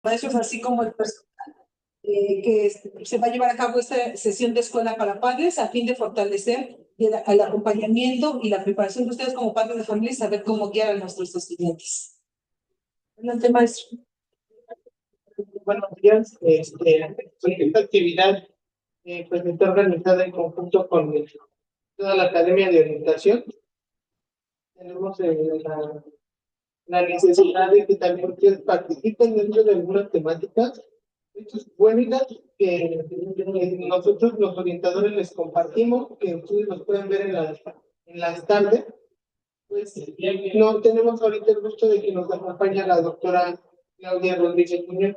maestros, así como el personal, se va a llevar a cabo esta sesión de escuela para padres a fin de fortalecer el acompañamiento y la preparación de ustedes como padres de familia y saber cómo guiar a nuestros estudiantes. Adelante, maestro. Buenos días. Pues esta actividad pues está organizada en conjunto con toda la Academia de Orientación. Tenemos la necesidad de que también ustedes participen dentro de algunas temáticas. Estos webinars que nosotros los orientadores les compartimos, que ustedes los pueden ver en las tardes. Pues no tenemos ahorita el gusto de que nos acompañe la doctora Claudia Rodríguez Muñoz.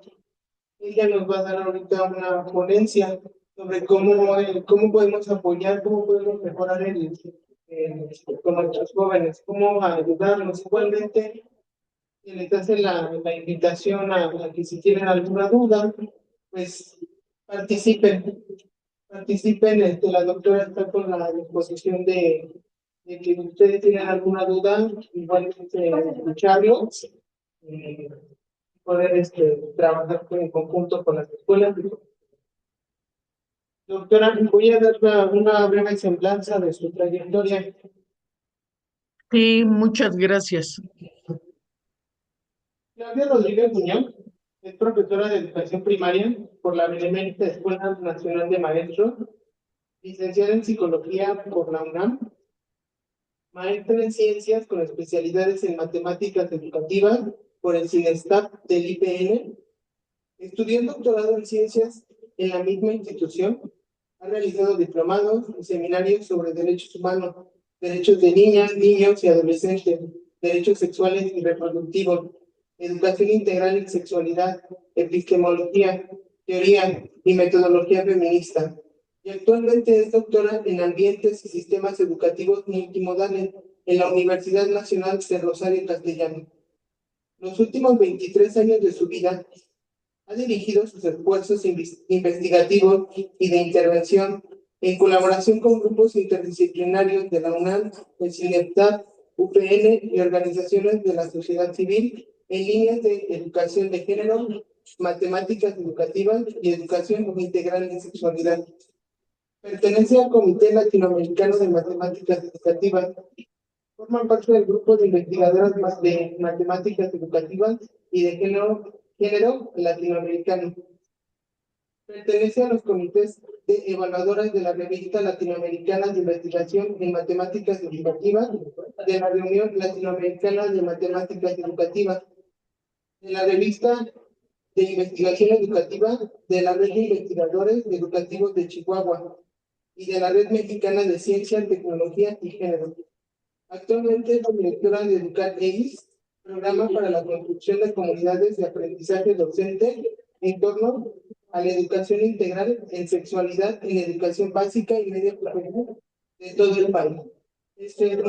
Ella nos va a dar ahorita una ponencia sobre cómo podemos apoyar, cómo podemos mejorar con nuestros jóvenes, cómo ayudarlos. Igualmente, les hace la invitación a que si tienen alguna duda, pues participen. Participen, la doctora está con la disposición de que ustedes tienen alguna duda, igualmente escucharlos. Poder trabajar en conjunto con las escuelas. Doctora, voy a dar una breve semblanza de su trayectoria. Sí, muchas gracias. Claudia Rodríguez Muñoz es profesora de educación primaria por la Benemérita Escuela Nacional de Maestros, licenciada en psicología por la UNAM, maestra en ciencias con especialidades en matemáticas educativas por el CINESTAP del IPN. Estudió un doctorado en ciencias en la misma institución. Ha realizado diplomados y seminarios sobre derechos humanos, derechos de niñas, niños y adolescentes, derechos sexuales y reproductivos, educación integral en sexualidad, epistemología, teoría y metodología feminista. Y actualmente es doctora en ambientes y sistemas educativos multimodales en la Universidad Nacional de Rosario Castellano. Los últimos 23 años de su vida ha dirigido sus esfuerzos investigativos y de intervención en colaboración con grupos interdisciplinarios de la UNAM, el CINEPTAP, UPN y organizaciones de la sociedad civil en líneas de educación de género, matemáticas educativas y educación integral en sexualidad. Pertenece al Comité Latinoamericano de Matemáticas Educativas. Forman parte del grupo de investigadoras de matemáticas educativas y de género latinoamericano. Pertenece a los comités de evaluadoras de la Revista Latinoamericana de Investigación en Matemáticas Educativas, de la Reunión Latinoamericana de Matemáticas Educativas, de la Revista de Investigación Educativa de la Red de Investigadores Educativos de Chihuahua y de la Red Mexicana de Ciencia, Tecnología y Género. Actualmente es la directora de EducatEIS, programa para la construcción de comunidades de aprendizaje docente en torno a la educación integral en sexualidad en educación básica y media superior de todo el país. Este es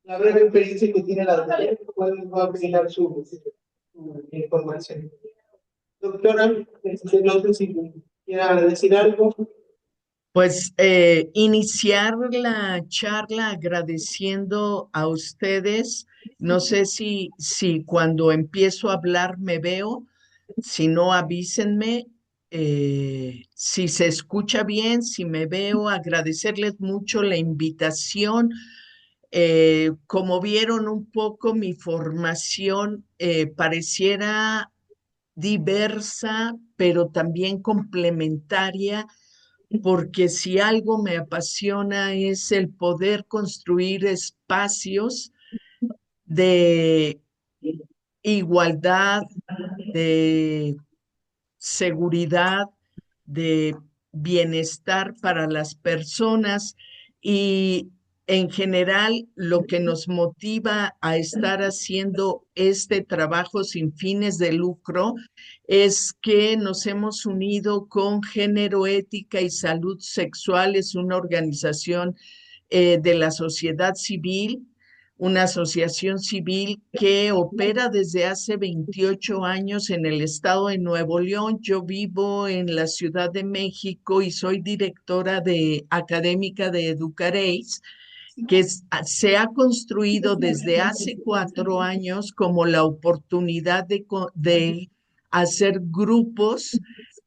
la breve experiencia que tiene la doctora, cual va a brindar su información. Doctora, no sé si quiera decir algo. Pues iniciar la charla agradeciendo a ustedes. No sé si cuando empiezo a hablar me veo, si no avísenme, si se escucha bien, si me veo, agradecerles mucho la invitación. Como vieron un poco mi formación, pareciera diversa, pero también complementaria, porque si algo me apasiona es el poder construir espacios de igualdad, de seguridad, de bienestar para las personas y en general lo que nos motiva a estar haciendo este trabajo sin fines de lucro es que nos hemos unido con Género, Ética y Salud Sexual. Es una organización de la sociedad civil, una asociación civil que opera desde hace 28 años en el estado de Nuevo León. Yo vivo en la Ciudad de México y soy directora académica de EducatEIS. se ha construido desde hace 4 años como la oportunidad de hacer grupos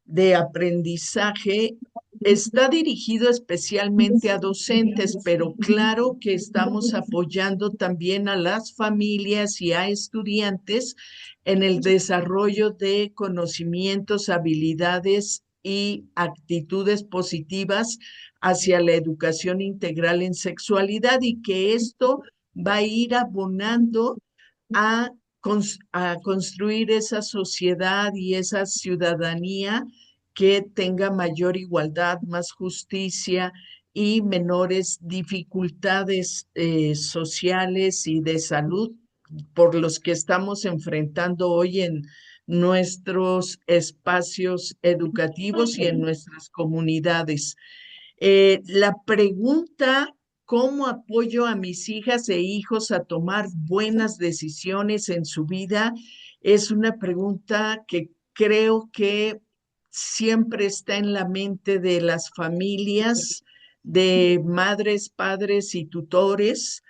de aprendizaje. Está dirigido especialmente a docentes, pero claro que estamos apoyando también a las familias y a estudiantes en el desarrollo de conocimientos, habilidades y actitudes positivas hacia la educación integral en sexualidad, y que esto va a ir abonando a, a construir esa sociedad y esa ciudadanía que tenga mayor igualdad, más justicia y menores dificultades sociales y de salud por los que estamos enfrentando hoy en nuestros espacios educativos y en nuestras comunidades. La pregunta, ¿cómo apoyo a mis hijas e hijos a tomar buenas decisiones en su vida? Es una pregunta que creo que siempre está en la mente de las familias, de madres, padres y tutores,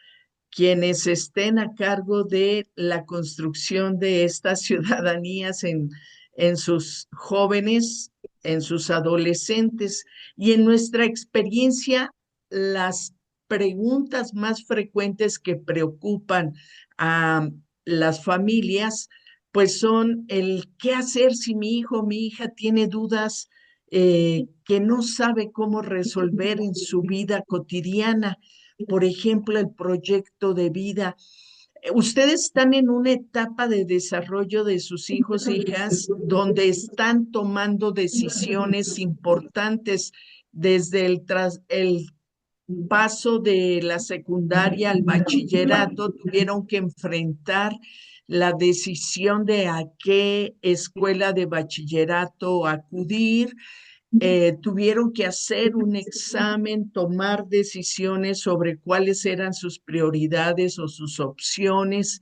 quienes estén a cargo de la construcción de estas ciudadanías en sus jóvenes, en sus adolescentes. Y en nuestra experiencia, las preguntas más frecuentes que preocupan a las familias, pues son el qué hacer si mi hijo o mi hija tiene dudas que no sabe cómo resolver en su vida cotidiana. Por ejemplo, el proyecto de vida. Ustedes están en una etapa de desarrollo de sus hijos e hijas donde están tomando decisiones importantes desde el paso de la secundaria al bachillerato. Tuvieron que enfrentar la decisión de a qué escuela de bachillerato acudir. Tuvieron que hacer un examen, tomar decisiones sobre cuáles eran sus prioridades o sus opciones,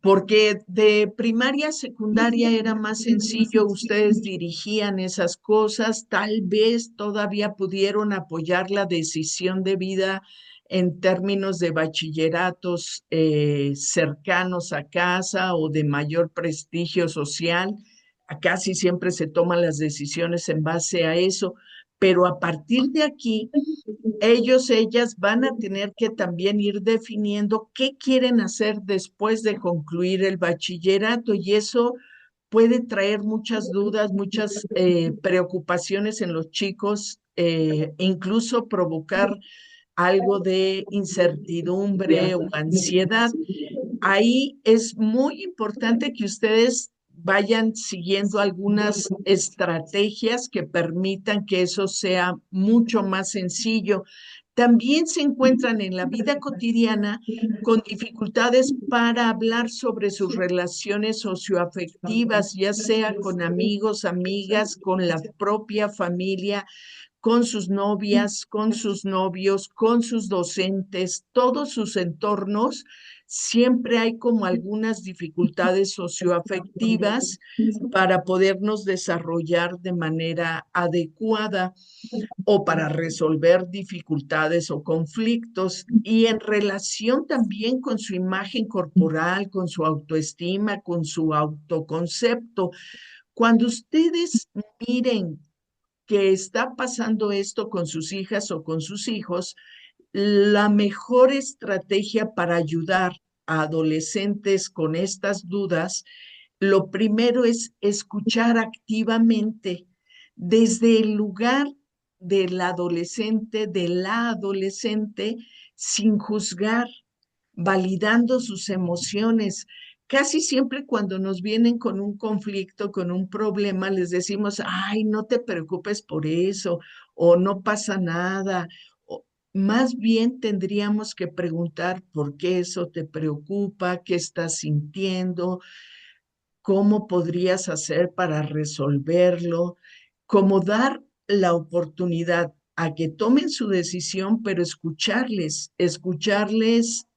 porque de primaria a secundaria era más sencillo, ustedes dirigían esas cosas, tal vez todavía pudieron apoyar la decisión de vida en términos de bachilleratos cercanos a casa o de mayor prestigio social. Casi siempre se toman las decisiones en base a eso, pero a partir de aquí ellos, ellas van a tener que también ir definiendo qué quieren hacer después de concluir el bachillerato, y eso puede traer muchas dudas, muchas preocupaciones en los chicos, incluso provocar algo de incertidumbre o ansiedad. Ahí es muy importante que ustedes vayan siguiendo algunas estrategias que permitan que eso sea mucho más sencillo. También se encuentran en la vida cotidiana con dificultades para hablar sobre sus relaciones socioafectivas, ya sea con amigos, amigas, con la propia familia, con sus novias, con sus novios, con sus docentes, todos sus entornos. Siempre hay como algunas dificultades socioafectivas para podernos desarrollar de manera adecuada o para resolver dificultades o conflictos, y en relación también con su imagen corporal, con su autoestima, con su autoconcepto. Cuando ustedes miren que está pasando esto con sus hijas o con sus hijos, la mejor estrategia para ayudar a adolescentes con estas dudas, lo primero es escuchar activamente desde el lugar de la adolescente, sin juzgar, validando sus emociones. Casi siempre cuando nos vienen con un conflicto, con un problema, les decimos, ay, no te preocupes por eso, o no pasa nada. Más bien tendríamos que preguntar por qué eso te preocupa, qué estás sintiendo, cómo podrías hacer para resolverlo, como dar la oportunidad a que tomen su decisión, pero escucharles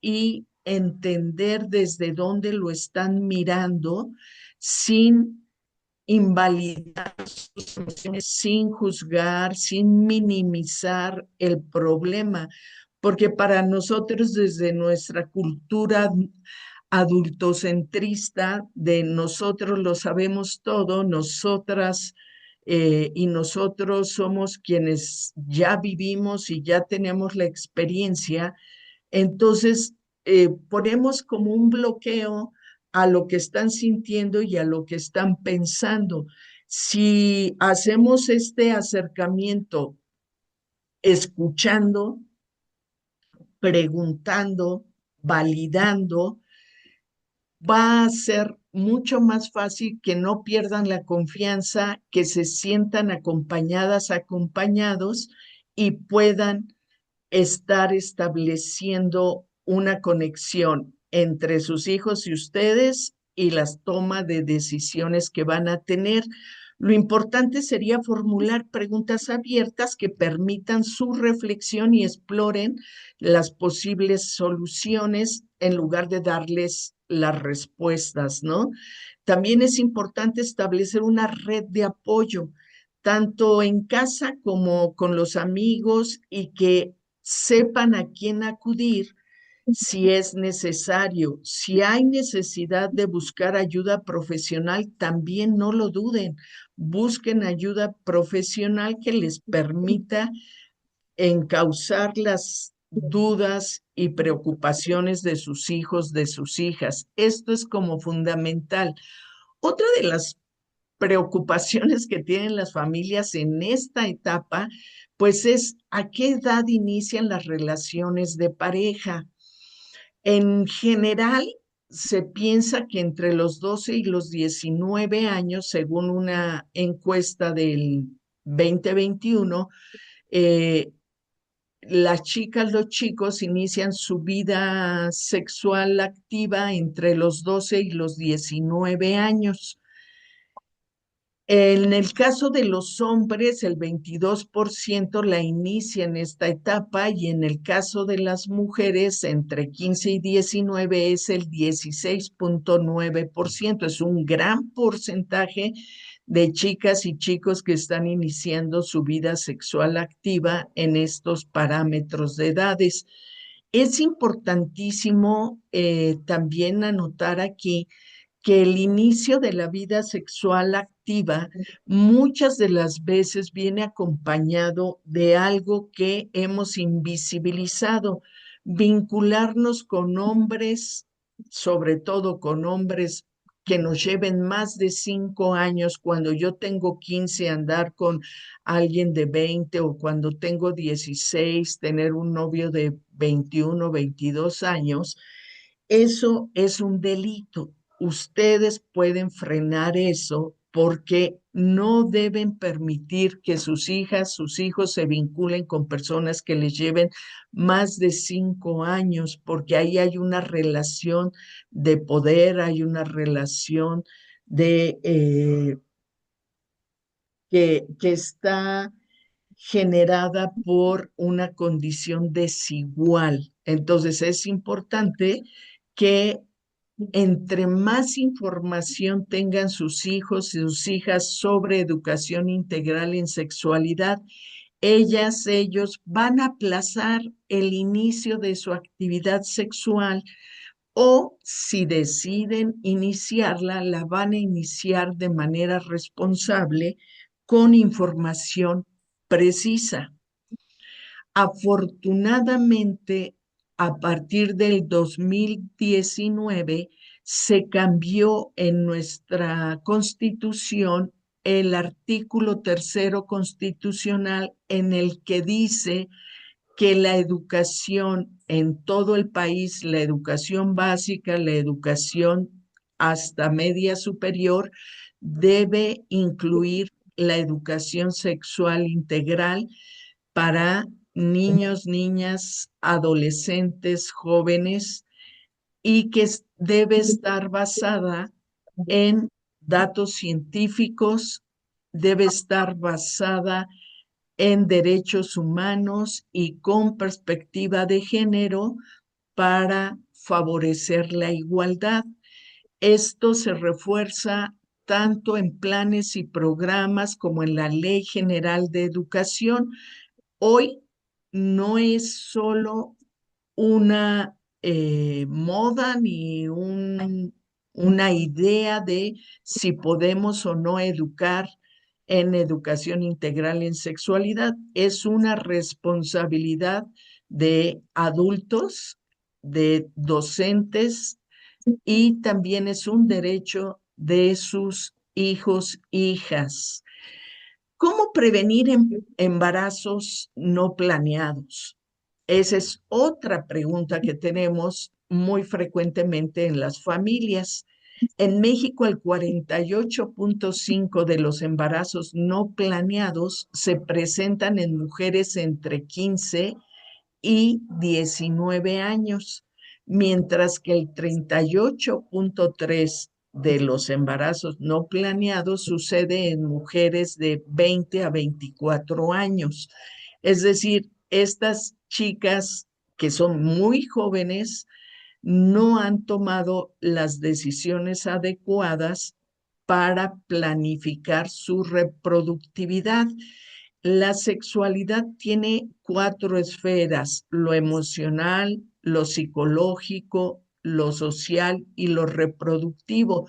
y entender desde dónde lo están mirando sin invalidar sus emociones, sin juzgar, sin minimizar el problema, porque para nosotros desde nuestra cultura adultocentrista de nosotros lo sabemos todo, nosotras y nosotros somos quienes ya vivimos y ya tenemos la experiencia, entonces ponemos como un bloqueo a lo que están sintiendo y a lo que están pensando. Si hacemos este acercamiento escuchando, preguntando, validando, va a ser mucho más fácil que no pierdan la confianza, que se sientan acompañadas, acompañados y puedan estar estableciendo una conexión entre sus hijos y ustedes y las tomas de decisiones que van a tener. Lo importante sería formular preguntas abiertas que permitan su reflexión y exploren las posibles soluciones en lugar de darles las respuestas, ¿no? También es importante establecer una red de apoyo, tanto en casa como con los amigos, y que sepan a quién acudir si es necesario. Si hay necesidad de buscar ayuda profesional, también no lo duden. Busquen ayuda profesional que les permita encauzar las dudas y preocupaciones de sus hijos, de sus hijas. Esto es como fundamental. Otra de las preocupaciones que tienen las familias en esta etapa, pues es a qué edad inician las relaciones de pareja. En general, se piensa que entre los 12 y los 19 años, según una encuesta del 2021, eh, las chicas, los chicos inician su vida sexual activa entre los 12 y los 19 años. En el caso de los hombres, el 22% la inicia en esta etapa, y en el caso de las mujeres, entre 15 y 19 es el 16,9%. Es un gran porcentaje de chicas y chicos que están iniciando su vida sexual activa en estos parámetros de edades. Es importantísimo también anotar aquí que el inicio de la vida sexual activa muchas de las veces viene acompañado de algo que hemos invisibilizado: vincularnos con hombres, sobre todo con hombres que nos lleven más de 5 años. Cuando yo tengo 15, andar con alguien de 20, o cuando tengo 16, tener un novio de 21, 22 años, eso es un delito. Ustedes pueden frenar eso porque no deben permitir que sus hijas, sus hijos se vinculen con personas que les lleven más de 5 años, porque ahí hay una relación de poder, hay una relación de que está generada por una condición desigual. Entonces es importante que entre más información tengan sus hijos y sus hijas sobre educación integral en sexualidad, ellos van a aplazar el inicio de su actividad sexual, o si deciden iniciarla, la van a iniciar de manera responsable con información precisa. Afortunadamente, a partir del 2019 se cambió en nuestra Constitución el artículo tercero constitucional, en el que dice que la educación en todo el país, la educación básica, la educación hasta media superior, debe incluir la educación sexual integral para niños, niñas, adolescentes, jóvenes, y que debe estar basada en datos científicos, debe estar basada en derechos humanos y con perspectiva de género para favorecer la igualdad. Esto se refuerza tanto en planes y programas como en la Ley General de Educación. Hoy no es solo una moda ni una idea de si podemos o no educar en educación integral en sexualidad. Es una responsabilidad de adultos, de docentes, y también es un derecho de sus hijos, hijas. ¿Cómo prevenir embarazos no planeados? Esa es otra pregunta que tenemos muy frecuentemente en las familias. En México, el 48.5 de los embarazos no planeados se presentan en mujeres entre 15 y 19 años, mientras que el 38.3 de los embarazos no planeados sucede en mujeres de 20 a 24 años. Es decir, estas chicas que son muy jóvenes no han tomado las decisiones adecuadas para planificar su reproductividad. La sexualidad tiene cuatro esferas: lo emocional, lo psicológico, lo social y lo reproductivo.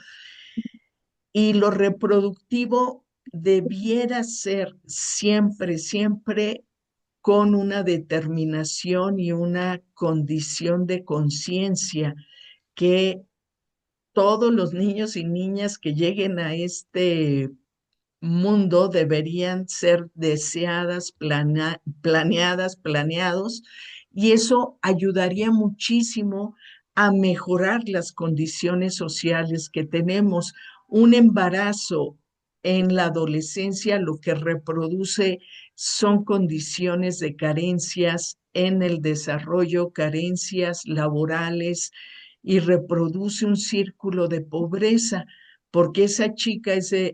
Y lo reproductivo debiera ser siempre, siempre con una determinación y una condición de conciencia, que todos los niños y niñas que lleguen a este mundo deberían ser deseadas, planeadas, planeados, y eso ayudaría muchísimo a mejorar las condiciones sociales que tenemos. Un embarazo en la adolescencia lo que reproduce son condiciones de carencias en el desarrollo, carencias laborales, y reproduce un círculo de pobreza, porque esa chica, esa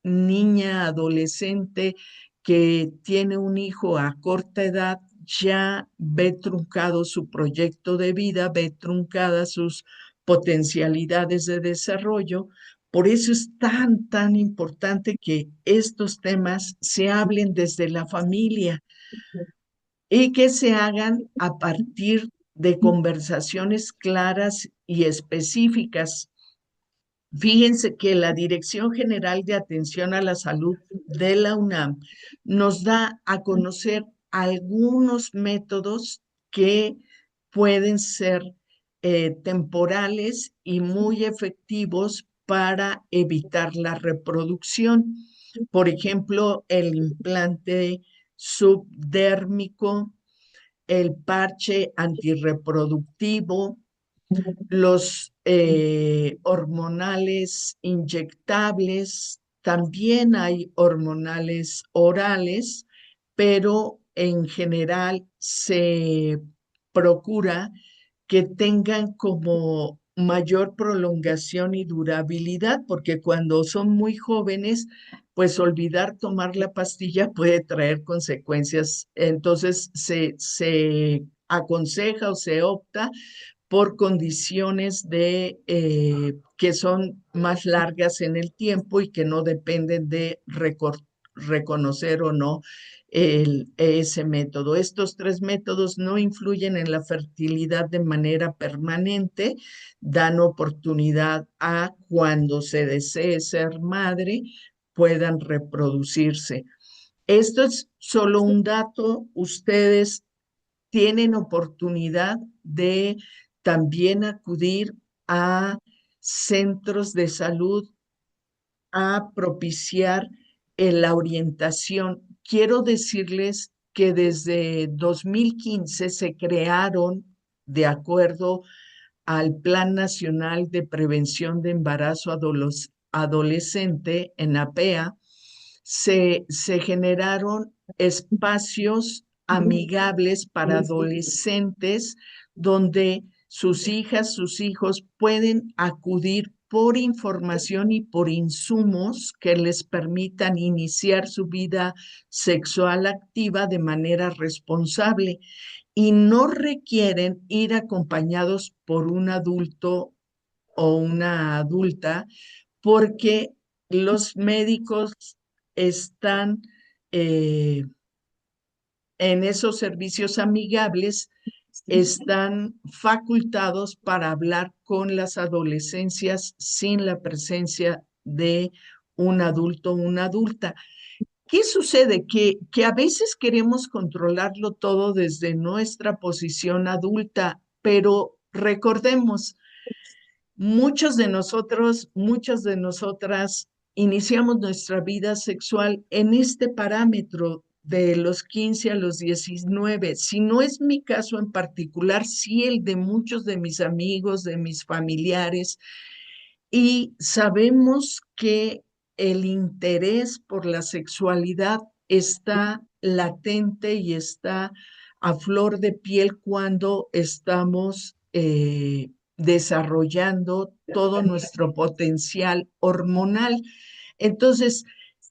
niña adolescente que tiene un hijo a corta edad, ya ve truncado su proyecto de vida, ve truncadas sus potencialidades de desarrollo. Por eso es tan, tan importante que estos temas se hablen desde la familia y que se hagan a partir de conversaciones claras y específicas. Fíjense que la Dirección General de Atención a la Salud de la UNAM nos da a conocer algunos métodos que pueden ser temporales y muy efectivos para evitar la reproducción. Por ejemplo, el implante subdérmico, el parche antirreproductivo, los hormonales inyectables. También hay hormonales orales, pero en general se procura que tengan como mayor prolongación y durabilidad, porque cuando son muy jóvenes, pues olvidar tomar la pastilla puede traer consecuencias. Entonces se aconseja o se opta por condiciones que son más largas en el tiempo y que no dependen de reconocer o no ese método. Estos tres métodos no influyen en la fertilidad de manera permanente, dan oportunidad a cuando se desee ser madre puedan reproducirse. Esto es solo un dato. Ustedes tienen oportunidad de también acudir a centros de salud a propiciar la orientación. Quiero decirles que desde 2015 se crearon, de acuerdo al Plan Nacional de Prevención de Embarazo Adolescente, en APEA, se generaron espacios amigables para adolescentes donde sus hijas, sus hijos pueden acudir por información y por insumos que les permitan iniciar su vida sexual activa de manera responsable, y no requieren ir acompañados por un adulto o una adulta, porque los médicos están en esos servicios amigables están facultados para hablar con las adolescencias sin la presencia de un adulto o una adulta. ¿Qué sucede? Que a veces queremos controlarlo todo desde nuestra posición adulta, pero recordemos, muchos de nosotros, muchas de nosotras iniciamos nuestra vida sexual en este parámetro de los 15 a los 19. Si no es mi caso en particular, sí el de muchos de mis amigos, de mis familiares, y sabemos que el interés por la sexualidad está latente y está a flor de piel cuando estamos desarrollando todo nuestro potencial hormonal. Entonces,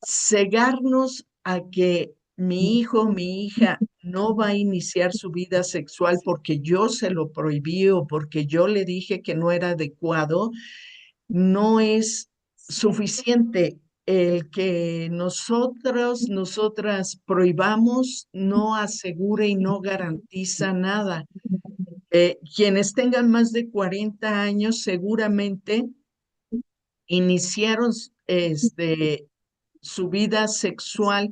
cegarnos a que mi hijo, mi hija no va a iniciar su vida sexual porque yo se lo prohibí o porque yo le dije que no era adecuado, no es suficiente. El que nosotros, nosotras prohibamos no asegura y no garantiza nada. Quienes tengan más de 40 años seguramente iniciaron su vida sexual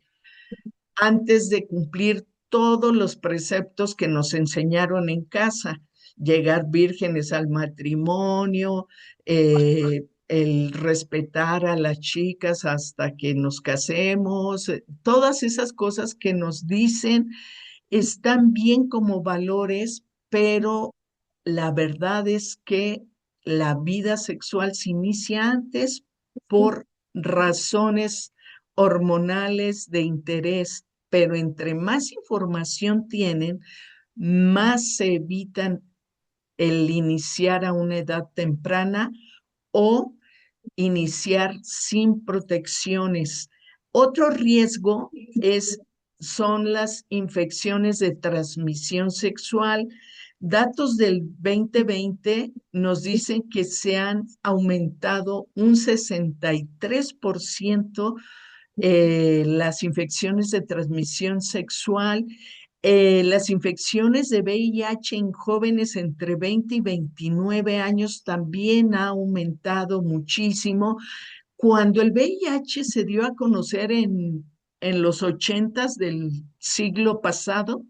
antes de cumplir todos los preceptos que nos enseñaron en casa, llegar vírgenes al matrimonio, el respetar a las chicas hasta que nos casemos, todas esas cosas que nos dicen están bien como valores, pero la verdad es que la vida sexual se inicia antes por razones hormonales de interés, pero entre más información tienen, más se evitan el iniciar a una edad temprana o iniciar sin protecciones. Otro riesgo son las infecciones de transmisión sexual. Datos del 2020 nos dicen que se han aumentado un 63% las infecciones de transmisión sexual, las infecciones de VIH en jóvenes entre 20 y 29 años también ha aumentado muchísimo. Cuando el VIH se dio a conocer en los 80 del siglo pasado,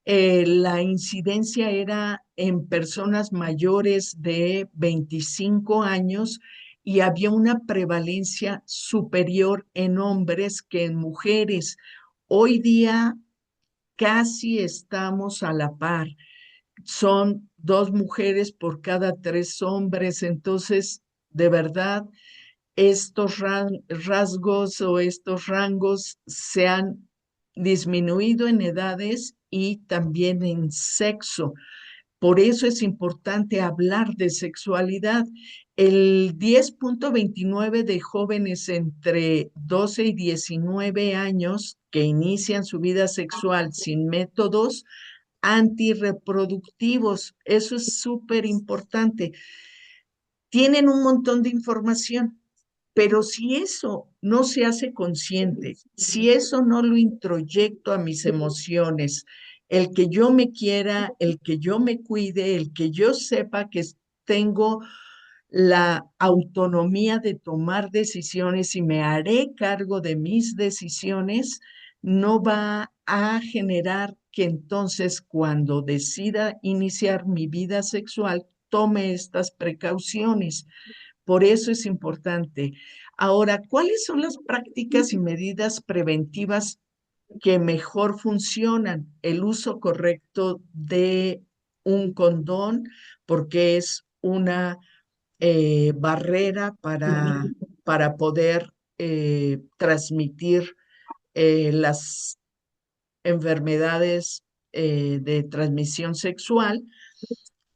la incidencia era en personas mayores de 25 años y había una prevalencia superior en hombres que en mujeres. Hoy día casi estamos a la par. Son 2 mujeres por cada 3 hombres. Entonces, de verdad, estos rasgos o estos rangos se han disminuido en edades y también en sexo. Por eso es importante hablar de sexualidad. El 10,29 de jóvenes entre 12 y 19 años que inician su vida sexual sin métodos antirreproductivos, eso es súper importante. Tienen un montón de información, pero si eso no se hace consciente, si eso no lo introyecto a mis emociones, el que yo me quiera, el que yo me cuide, el que yo sepa que tengo la autonomía de tomar decisiones y me haré cargo de mis decisiones, no va a generar que entonces cuando decida iniciar mi vida sexual, tome estas precauciones. Por eso es importante. Ahora, ¿cuáles son las prácticas y medidas preventivas que mejor funcionan? El uso correcto de un condón, porque es una barrera para poder transmitir las enfermedades de transmisión sexual,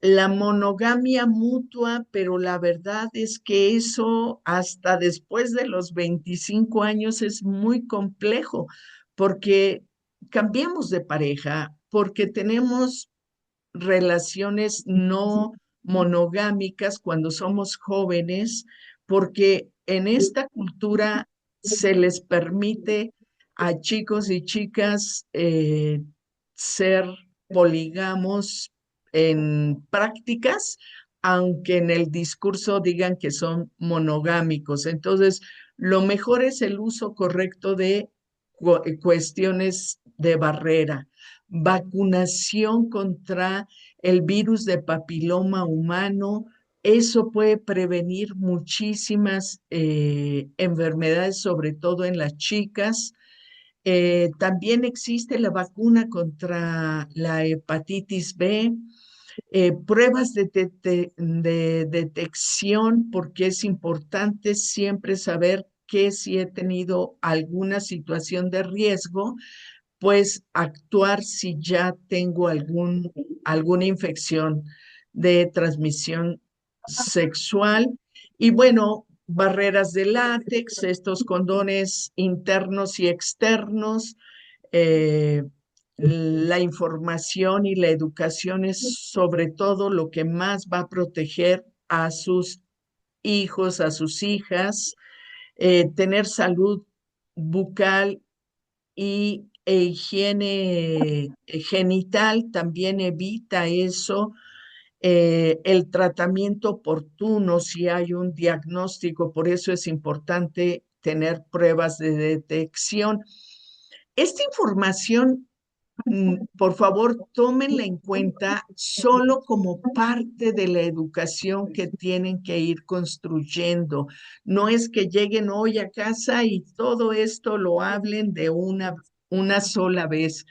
la monogamia mutua, pero la verdad es que eso hasta después de los 25 años es muy complejo porque cambiamos de pareja, porque tenemos relaciones no monogámicas cuando somos jóvenes, porque en esta cultura se les permite a chicos y chicas ser polígamos en prácticas, aunque en el discurso digan que son monogámicos. Entonces, lo mejor es el uso correcto de cuestiones de barrera, vacunación contra el virus de papiloma humano. Eso puede prevenir muchísimas enfermedades, sobre todo en las chicas. También existe la vacuna contra la hepatitis B, pruebas de detección, porque es importante siempre saber que si he tenido alguna situación de riesgo, pues actuar si ya tengo alguna infección de transmisión sexual. Y bueno, barreras de látex, estos condones internos y externos, eh, la información y la educación es sobre todo lo que más va a proteger a sus hijos, a sus hijas. Tener salud bucal e higiene genital también evita eso. El tratamiento oportuno si hay un diagnóstico, por eso es importante tener pruebas de detección. Esta información, por favor, tómenla en cuenta solo como parte de la educación que tienen que ir construyendo. No es que lleguen hoy a casa y todo esto lo hablen de una sola vez.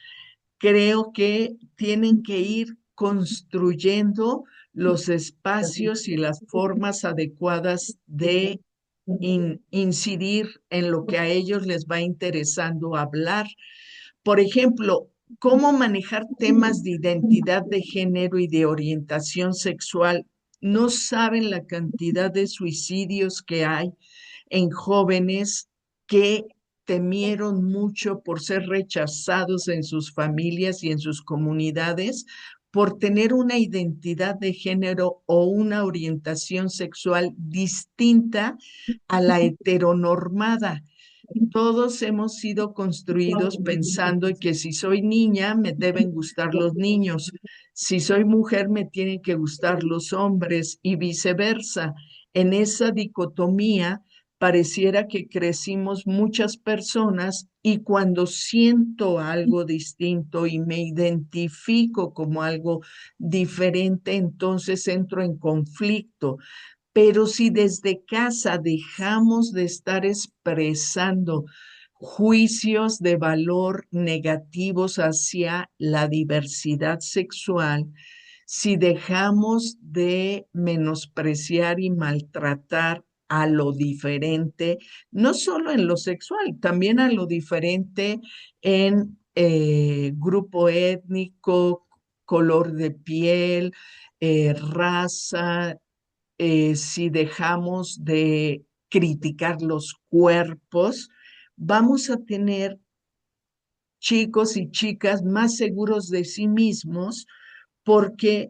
Creo que tienen que ir construyendo los espacios y las formas adecuadas de incidir en lo que a ellos les va interesando hablar. Por ejemplo, cómo manejar temas de identidad de género y de orientación sexual. No saben la cantidad de suicidios que hay en jóvenes que temieron mucho por ser rechazados en sus familias y en sus comunidades por tener una identidad de género o una orientación sexual distinta a la heteronormada. Todos hemos sido construidos pensando en que si soy niña me deben gustar los niños, si soy mujer me tienen que gustar los hombres y viceversa. En esa dicotomía pareciera que crecimos muchas personas y cuando siento algo distinto y me identifico como algo diferente, entonces entro en conflicto. Pero si desde casa dejamos de estar expresando juicios de valor negativos hacia la diversidad sexual, si dejamos de menospreciar y maltratar a lo diferente, no solo en lo sexual, también a lo diferente en grupo étnico, color de piel, raza, si dejamos de criticar los cuerpos, vamos a tener chicos y chicas más seguros de sí mismos porque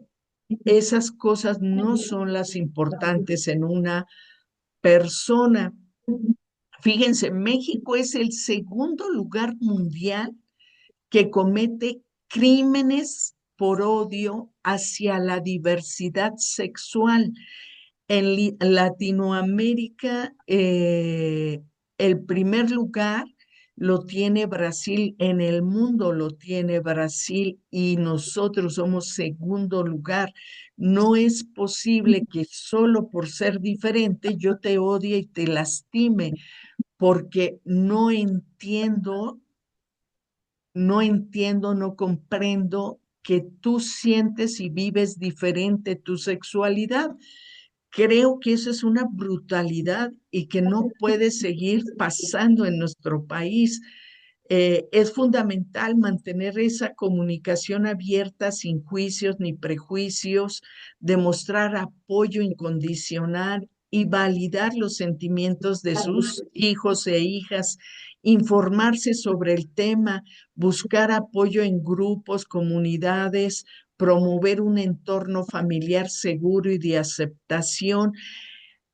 esas cosas no son las importantes en una persona. Fíjense, México es el segundo lugar mundial que comete crímenes por odio hacia la diversidad sexual. En Latinoamérica, el primer lugar lo tiene Brasil, en el mundo lo tiene Brasil y nosotros somos segundo lugar. No es posible que solo por ser diferente yo te odie y te lastime, porque no comprendo que tú sientes y vives diferente tu sexualidad. Creo que eso es una brutalidad y que no puede seguir pasando en nuestro país. Es fundamental mantener esa comunicación abierta, sin juicios ni prejuicios, demostrar apoyo incondicional y validar los sentimientos de sus hijos e hijas, informarse sobre el tema, buscar apoyo en grupos, comunidades, promover un entorno familiar seguro y de aceptación,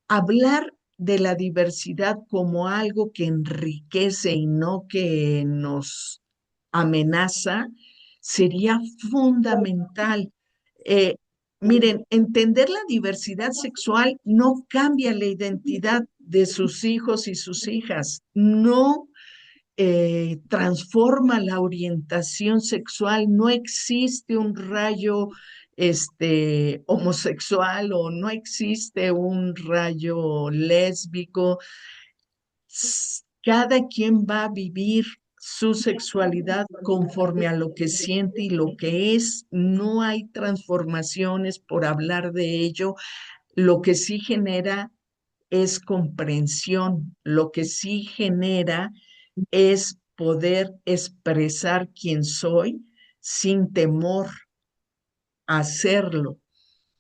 hablar de la diversidad como algo que enriquece y no que nos amenaza, sería fundamental. Eh, Miren, entender la diversidad sexual no cambia la identidad de sus hijos y sus hijas, no transforma la orientación sexual, no existe un rayo homosexual o no existe un rayo lésbico. Cada quien va a vivir su sexualidad conforme a lo que siente y lo que es. No hay transformaciones por hablar de ello. Lo que sí genera es comprensión. Lo que sí genera es poder expresar quién soy sin temor a hacerlo,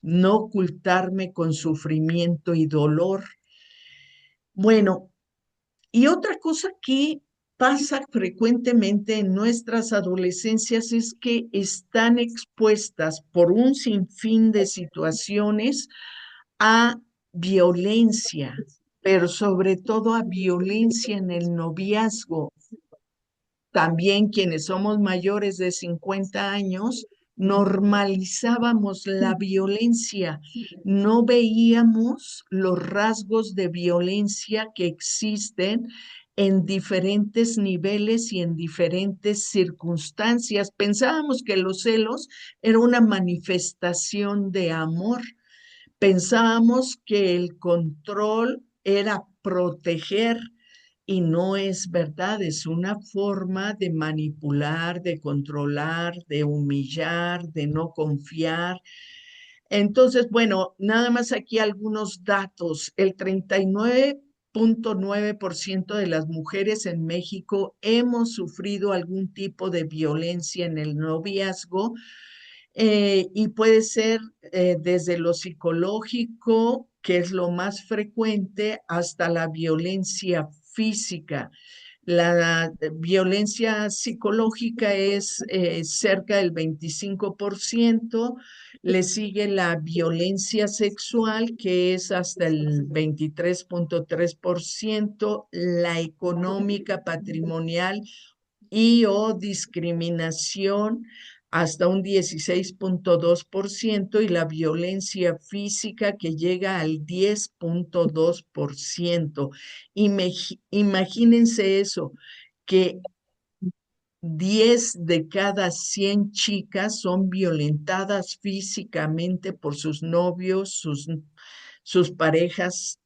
no ocultarme con sufrimiento y dolor. Bueno, y otra cosa que pasa frecuentemente en nuestras adolescencias es que están expuestas por un sinfín de situaciones a violencia, pero sobre todo a violencia en el noviazgo. También quienes somos mayores de 50 años, normalizábamos la violencia, no veíamos los rasgos de violencia que existen en diferentes niveles y en diferentes circunstancias. Pensábamos que los celos era una manifestación de amor. Pensábamos que el control era proteger y no es verdad, es una forma de manipular, de controlar, de humillar, de no confiar. Entonces, bueno, nada más aquí algunos datos. El 39,9% de las mujeres en México hemos sufrido algún tipo de violencia en el noviazgo, y puede ser desde lo psicológico, que es lo más frecuente, hasta la violencia física. La violencia psicológica es cerca del 25%, le sigue la violencia sexual, que es hasta el 23,3%, la económica, patrimonial y o discriminación hasta un 16,2% y la violencia física que llega al 10,2%. Imagínense eso, que 10 de cada 100 chicas son violentadas físicamente por sus novios, sus parejas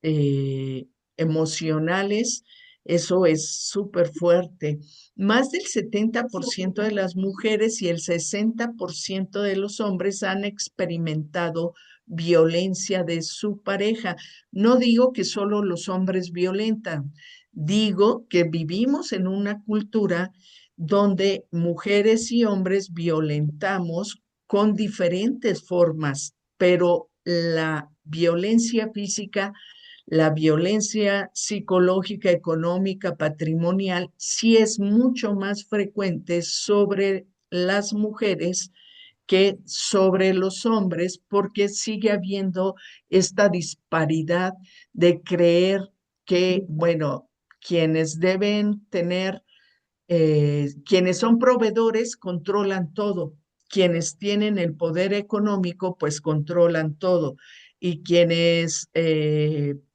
emocionales. Eso es súper fuerte. Más del 70% de las mujeres y el 60% de los hombres han experimentado violencia de su pareja. No digo que solo los hombres violentan, digo que vivimos en una cultura donde mujeres y hombres violentamos con diferentes formas, pero la violencia física, la violencia psicológica, económica, patrimonial, sí es mucho más frecuente sobre las mujeres que sobre los hombres, porque sigue habiendo esta disparidad de creer que, bueno, quienes deben tener quienes son proveedores controlan todo, quienes tienen el poder económico pues controlan todo y quienes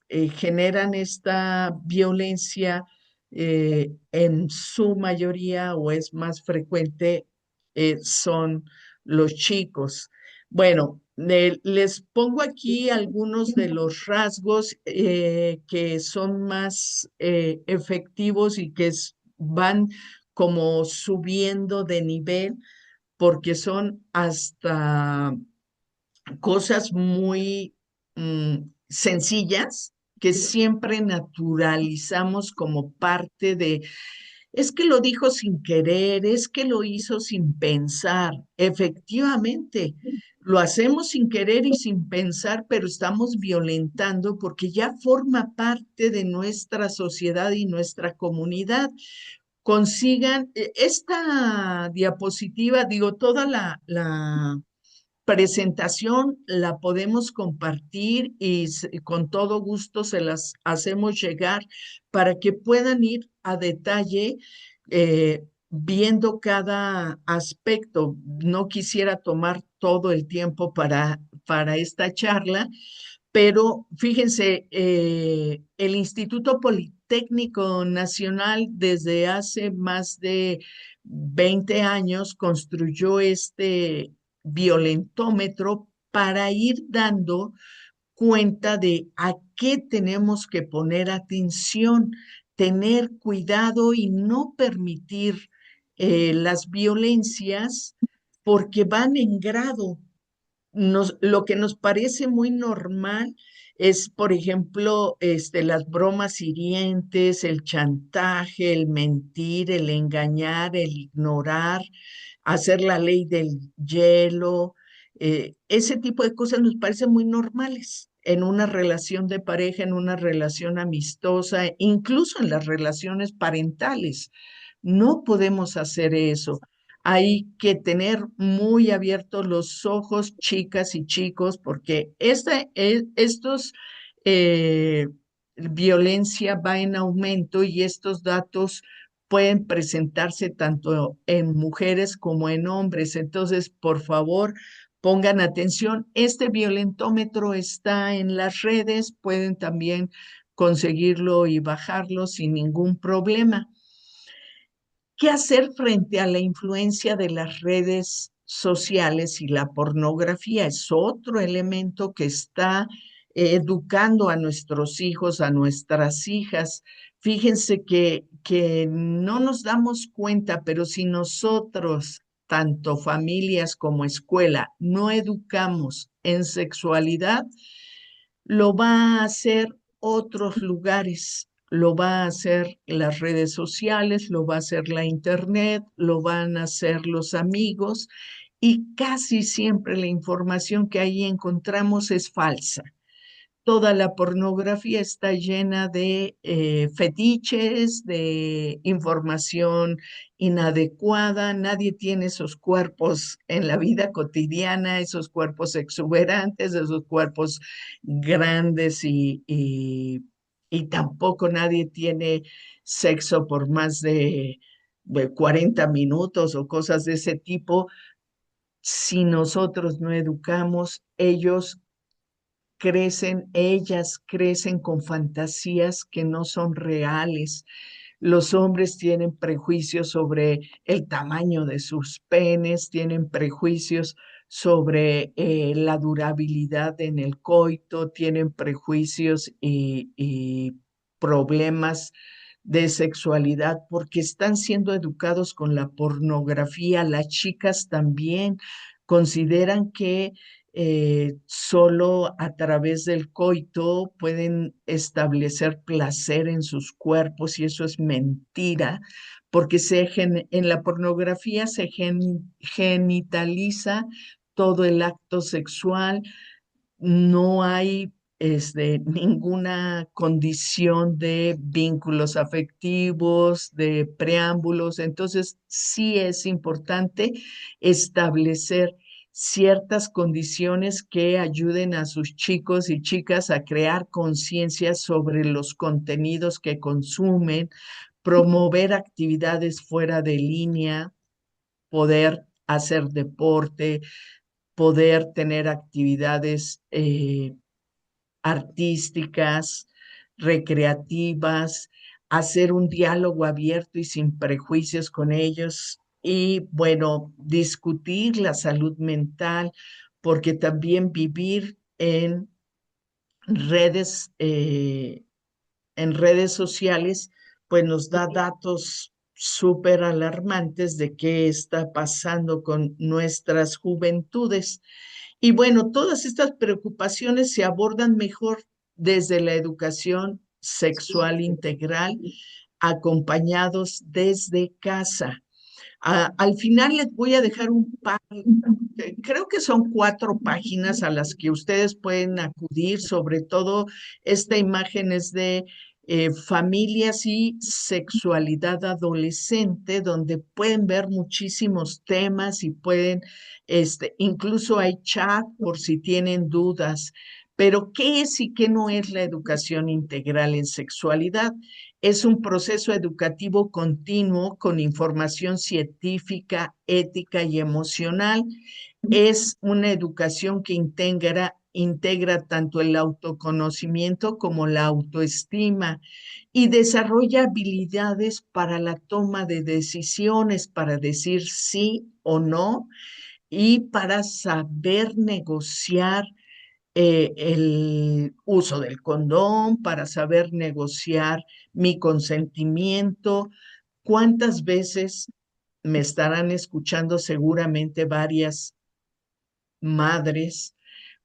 generan esta violencia en su mayoría o es más frecuente son los chicos. Bueno, les pongo aquí algunos de los rasgos que son más efectivos y que van como subiendo de nivel porque son hasta cosas muy sencillas que siempre naturalizamos como parte de, es que lo dijo sin querer, es que lo hizo sin pensar. Efectivamente, lo hacemos sin querer y sin pensar, pero estamos violentando porque ya forma parte de nuestra sociedad y nuestra comunidad. Consigan esta diapositiva, digo, toda la presentación la podemos compartir y con todo gusto se las hacemos llegar para que puedan ir a detalle viendo cada aspecto. No quisiera tomar todo el tiempo para esta charla, pero fíjense, el Instituto Politécnico Nacional desde hace más de 20 años construyó este violentómetro para ir dando cuenta de a qué tenemos que poner atención, tener cuidado y no permitir las violencias porque van en grado. Lo que nos parece muy normal es, por ejemplo, las bromas hirientes, el chantaje, el mentir, el engañar, el ignorar, hacer la ley del hielo. Ese tipo de cosas nos parecen muy normales en una relación de pareja, en una relación amistosa, incluso en las relaciones parentales. No podemos hacer eso. Hay que tener muy abiertos los ojos, chicas y chicos, porque estos violencia va en aumento y estos datos pueden presentarse tanto en mujeres como en hombres. Entonces, por favor, pongan atención. Este violentómetro está en las redes, pueden también conseguirlo y bajarlo sin ningún problema. ¿Qué hacer frente a la influencia de las redes sociales y la pornografía? Es otro elemento que está educando a nuestros hijos, a nuestras hijas. Fíjense que no nos damos cuenta, pero si nosotros, tanto familias como escuela, no educamos en sexualidad, lo va a hacer otros lugares, lo va a hacer las redes sociales, lo va a hacer la internet, lo van a hacer los amigos y casi siempre la información que ahí encontramos es falsa. Toda la pornografía está llena de fetiches, de información inadecuada. Nadie tiene esos cuerpos en la vida cotidiana, esos cuerpos exuberantes, esos cuerpos grandes y tampoco nadie tiene sexo por más de 40 minutos o cosas de ese tipo. Si nosotros no educamos, ellas crecen con fantasías que no son reales. Los hombres tienen prejuicios sobre el tamaño de sus penes, tienen prejuicios sobre la durabilidad en el coito, tienen prejuicios y problemas de sexualidad porque están siendo educados con la pornografía. Las chicas también consideran que solo a través del coito pueden establecer placer en sus cuerpos y eso es mentira, porque en la pornografía se genitaliza todo el acto sexual, no hay ninguna condición de vínculos afectivos, de preámbulos. Entonces, sí es importante establecer ciertas condiciones que ayuden a sus chicos y chicas a crear conciencia sobre los contenidos que consumen, promover actividades fuera de línea, poder hacer deporte, poder tener actividades artísticas, recreativas, hacer un diálogo abierto y sin prejuicios con ellos y, bueno, discutir la salud mental, porque también vivir redes, eh, en redes sociales, pues nos da datos súper alarmantes de qué está pasando con nuestras juventudes. Y bueno, todas estas preocupaciones se abordan mejor desde la educación sexual integral, acompañados desde casa. Al final les voy a dejar un par, creo que son 4 páginas a las que ustedes pueden acudir, sobre todo esta imagen es de Familias y sexualidad adolescente, donde pueden ver muchísimos temas y pueden, incluso hay chat por si tienen dudas. Pero, ¿qué es y qué no es la educación integral en sexualidad? Es un proceso educativo continuo con información científica, ética y emocional. Es una educación que integra tanto el autoconocimiento como la autoestima y desarrolla habilidades para la toma de decisiones, para decir sí o no y para saber negociar el uso del condón, para saber negociar mi consentimiento. ¿Cuántas veces me estarán escuchando seguramente varias madres?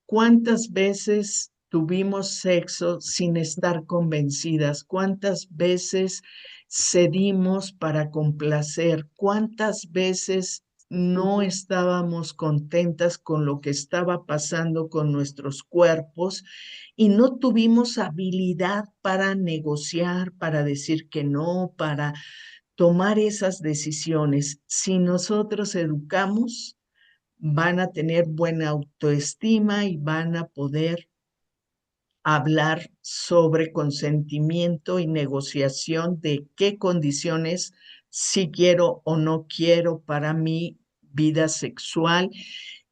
¿Cuántas veces tuvimos sexo sin estar convencidas? ¿Cuántas veces cedimos para complacer? ¿Cuántas veces no estábamos contentas con lo que estaba pasando con nuestros cuerpos y no tuvimos habilidad para negociar, para decir que no, para tomar esas decisiones? Si nosotros educamos, van a tener buena autoestima y van a poder hablar sobre consentimiento y negociación de qué condiciones sí quiero o no quiero para mi vida sexual.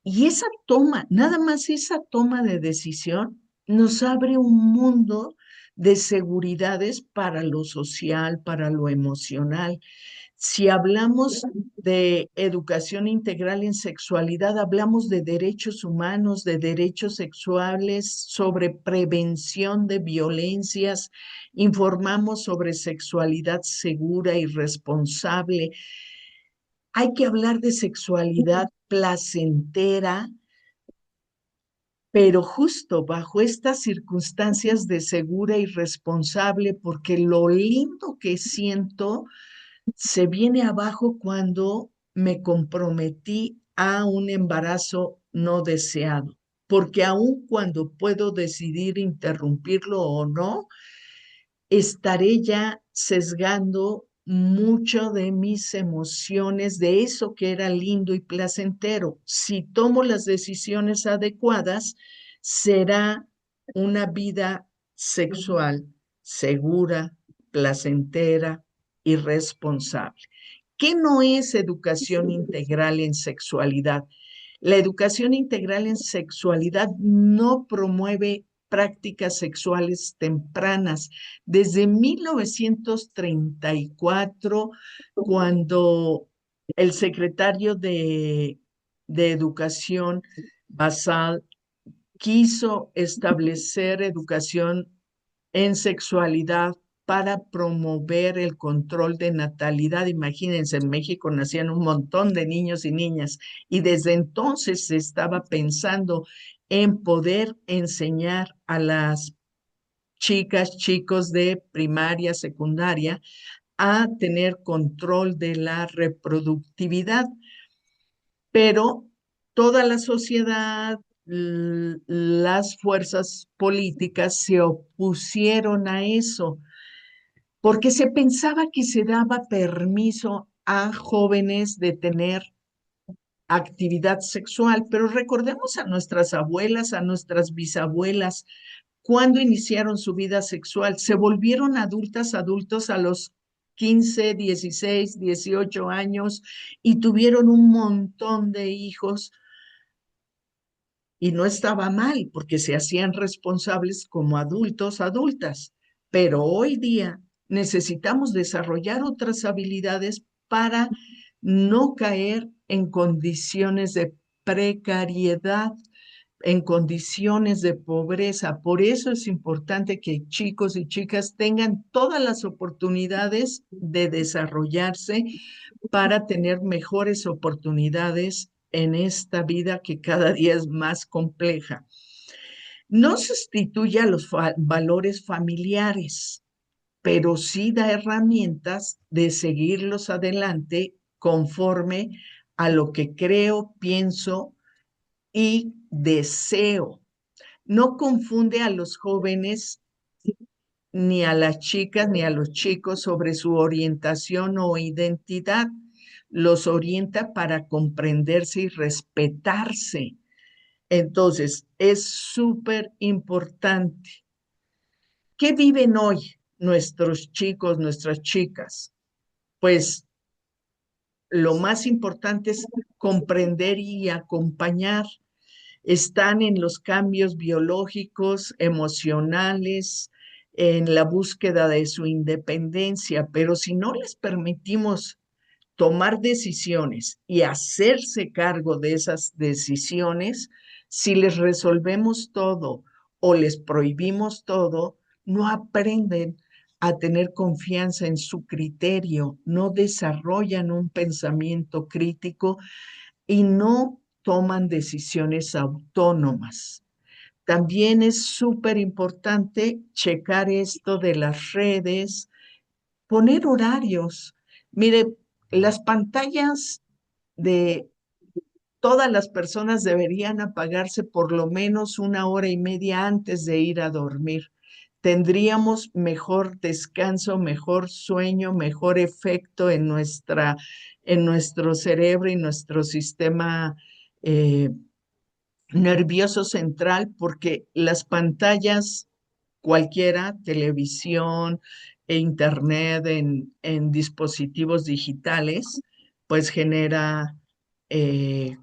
Y esa toma, nada más esa toma de decisión, nos abre un mundo de seguridades para lo social, para lo emocional. Si hablamos de educación integral en sexualidad, hablamos de derechos humanos, de derechos sexuales, sobre prevención de violencias, informamos sobre sexualidad segura y responsable. Hay que hablar de sexualidad placentera, pero justo bajo estas circunstancias de segura y responsable, porque lo lindo que siento se viene abajo cuando me comprometí a un embarazo no deseado, porque aun cuando puedo decidir interrumpirlo o no, estaré ya sesgando mucho de mis emociones, de eso que era lindo y placentero. Si tomo las decisiones adecuadas, será una vida sexual segura, placentera y responsable. ¿Qué no es educación integral en sexualidad? La educación integral en sexualidad no promueve prácticas sexuales tempranas. Desde 1934, cuando el secretario de Educación, Basal, quiso establecer educación en sexualidad para promover el control de natalidad. Imagínense, en México nacían un montón de niños y niñas y desde entonces se estaba pensando en poder enseñar a las chicas, chicos de primaria, secundaria, a tener control de la reproductividad, pero toda la sociedad, las fuerzas políticas se opusieron a eso porque se pensaba que se daba permiso a jóvenes de tener actividad sexual, pero recordemos a nuestras abuelas, a nuestras bisabuelas, cuando iniciaron su vida sexual, se volvieron adultos a los 15, 16, 18 años y tuvieron un montón de hijos y no estaba mal porque se hacían responsables como adultos, adultas. Pero hoy día necesitamos desarrollar otras habilidades para no caer en condiciones de precariedad, en condiciones de pobreza. Por eso es importante que chicos y chicas tengan todas las oportunidades de desarrollarse para tener mejores oportunidades en esta vida que cada día es más compleja. No sustituye a los valores familiares, pero sí da herramientas de seguirlos adelante conforme a lo que creo, pienso y deseo. No confunde a los jóvenes ni a las chicas ni a los chicos sobre su orientación o identidad. Los orienta para comprenderse y respetarse. Entonces, es súper importante. ¿Qué viven hoy nuestros chicos, nuestras chicas? Pues lo más importante es comprender y acompañar. Están en los cambios biológicos, emocionales, en la búsqueda de su independencia, pero si no les permitimos tomar decisiones y hacerse cargo de esas decisiones, si les resolvemos todo o les prohibimos todo, no aprenden a tener confianza en su criterio, no desarrollan un pensamiento crítico y no toman decisiones autónomas. También es súper importante checar esto de las redes, poner horarios. Mire, las pantallas de todas las personas deberían apagarse por lo menos una hora y media antes de ir a dormir. Tendríamos mejor descanso, mejor sueño, mejor efecto en nuestro cerebro y nuestro sistema eh, nervioso central, porque las pantallas, cualquiera, televisión e internet en dispositivos digitales, pues genera eh,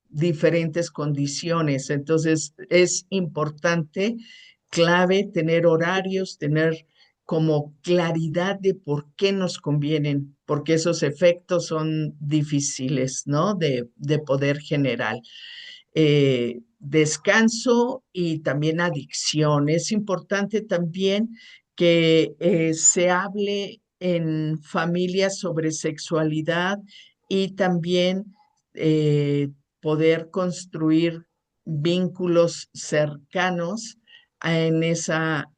diferentes condiciones. Entonces, es importante, clave, tener horarios, tener como claridad de por qué nos convienen, porque esos efectos son difíciles, ¿no? De poder generar. Descanso y también adicción. Es importante también que se hable en familias sobre sexualidad y también poder construir vínculos cercanos en esa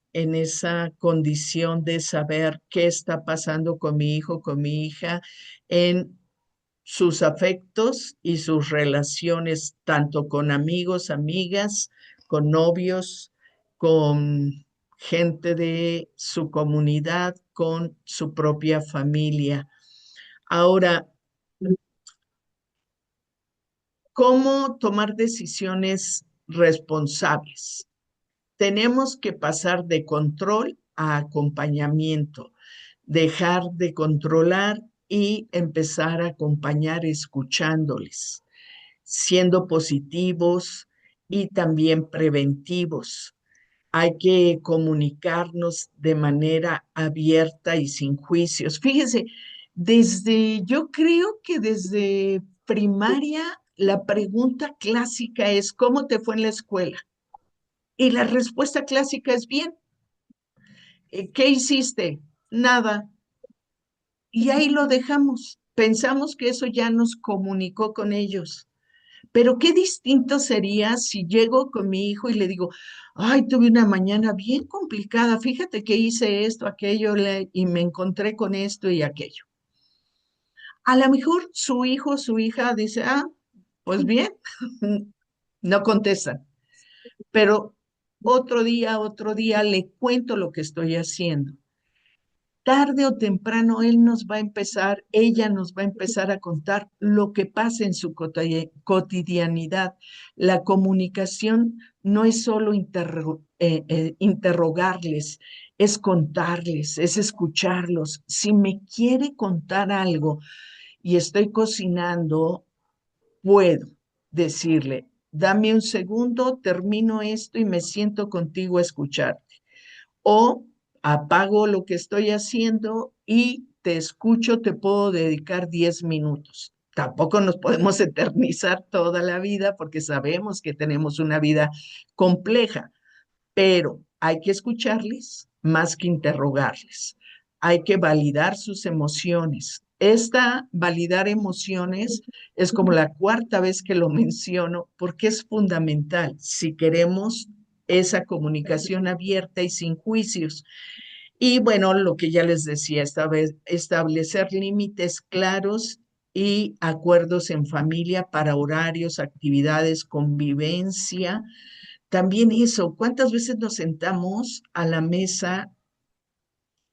condición de saber qué está pasando con mi hijo, con mi hija, en sus afectos y sus relaciones, tanto con amigos, amigas, con novios, con gente de su comunidad, con su propia familia. Ahora, ¿cómo tomar decisiones responsables? Tenemos que pasar de control a acompañamiento, dejar de controlar y empezar a acompañar escuchándoles, siendo positivos y también preventivos. Hay que comunicarnos de manera abierta y sin juicios. Fíjese, yo creo que desde primaria la pregunta clásica es, ¿cómo te fue en la escuela? Y la respuesta clásica es bien. ¿Qué hiciste? Nada. Y ahí lo dejamos. Pensamos que eso ya nos comunicó con ellos. Pero qué distinto sería si llego con mi hijo y le digo, ay, tuve una mañana bien complicada, fíjate que hice esto, aquello, y me encontré con esto y aquello. A lo mejor su hijo o su hija dice, ah, pues bien, no contestan, pero otro día le cuento lo que estoy haciendo. Tarde o temprano él nos va a empezar, ella nos va a empezar a contar lo que pasa en su cotidianidad. La comunicación no es solo interrogarles, es contarles, es escucharlos. Si me quiere contar algo y estoy cocinando, puedo decirle, dame un segundo, termino esto y me siento contigo a escuchar. O apago lo que estoy haciendo y te escucho, te puedo dedicar 10 minutos. Tampoco nos podemos eternizar toda la vida porque sabemos que tenemos una vida compleja, pero hay que escucharles más que interrogarles. Hay que validar sus emociones. Esta validar emociones es como la cuarta vez que lo menciono porque es fundamental si queremos esa comunicación abierta y sin juicios. Y bueno, lo que ya les decía, esta vez, establecer límites claros y acuerdos en familia para horarios, actividades, convivencia. También eso, ¿cuántas veces nos sentamos a la mesa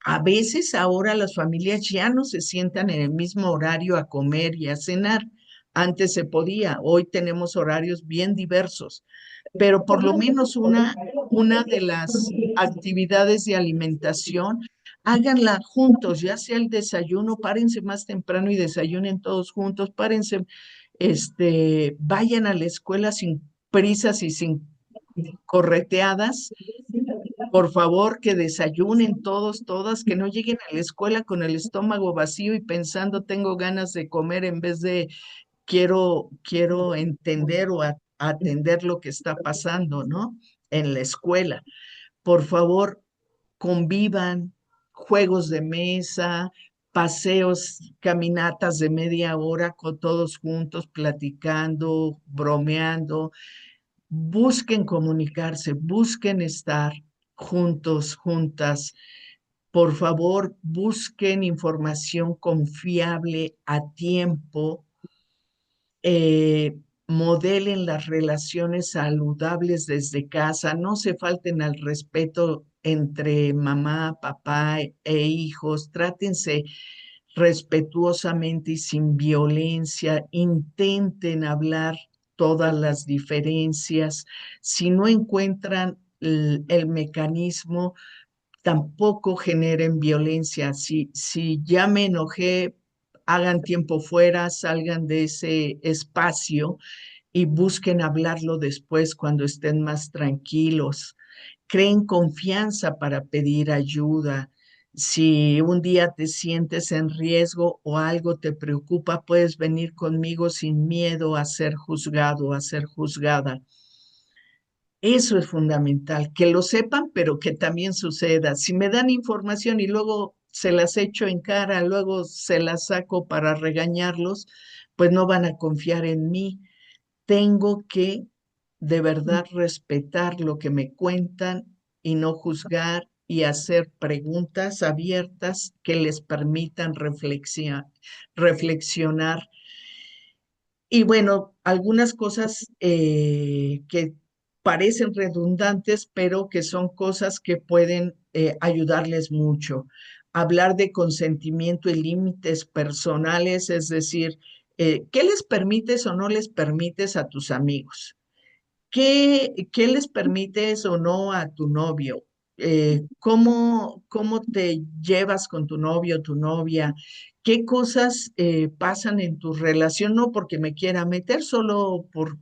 A veces ahora las familias ya no se sientan en el mismo horario a comer y a cenar. Antes se podía, hoy tenemos horarios bien diversos, pero por lo menos una de las actividades de alimentación, háganla juntos, ya sea el desayuno, párense más temprano y desayunen todos juntos, párense, vayan a la escuela sin prisas y sin correteadas. Por favor, que desayunen todos, todas, que no lleguen a la escuela con el estómago vacío y pensando tengo ganas de comer en vez de quiero entender o atender lo que está pasando, ¿no? En la escuela. Por favor, convivan, juegos de mesa, paseos, caminatas de media hora con todos juntos, platicando, bromeando. Busquen comunicarse, busquen estar juntos, juntas. Por favor, busquen información confiable a tiempo, modelen las relaciones saludables desde casa, no se falten al respeto entre mamá, papá e hijos, trátense respetuosamente y sin violencia, intenten hablar todas las diferencias. Si no encuentran el mecanismo, tampoco generen violencia. Si ya me enojé, hagan tiempo fuera, salgan de ese espacio y busquen hablarlo después cuando estén más tranquilos. Creen confianza para pedir ayuda. Si un día te sientes en riesgo o algo te preocupa, puedes venir conmigo sin miedo a ser juzgado, a ser juzgada. Eso es fundamental, que lo sepan, pero que también suceda. Si me dan información y luego se las echo en cara, luego se las saco para regañarlos, pues no van a confiar en mí. Tengo que de verdad respetar lo que me cuentan y no juzgar y hacer preguntas abiertas que les permitan reflexionar. Y bueno, algunas cosas que parecen redundantes, pero que son cosas que pueden ayudarles mucho. Hablar de consentimiento y límites personales, es decir, ¿qué les permites o no les permites a tus amigos? ¿Qué les permites o no a tu novio? ¿Cómo te llevas con tu novio o tu novia? ¿Qué cosas pasan en tu relación? No porque me quiera meter, solo por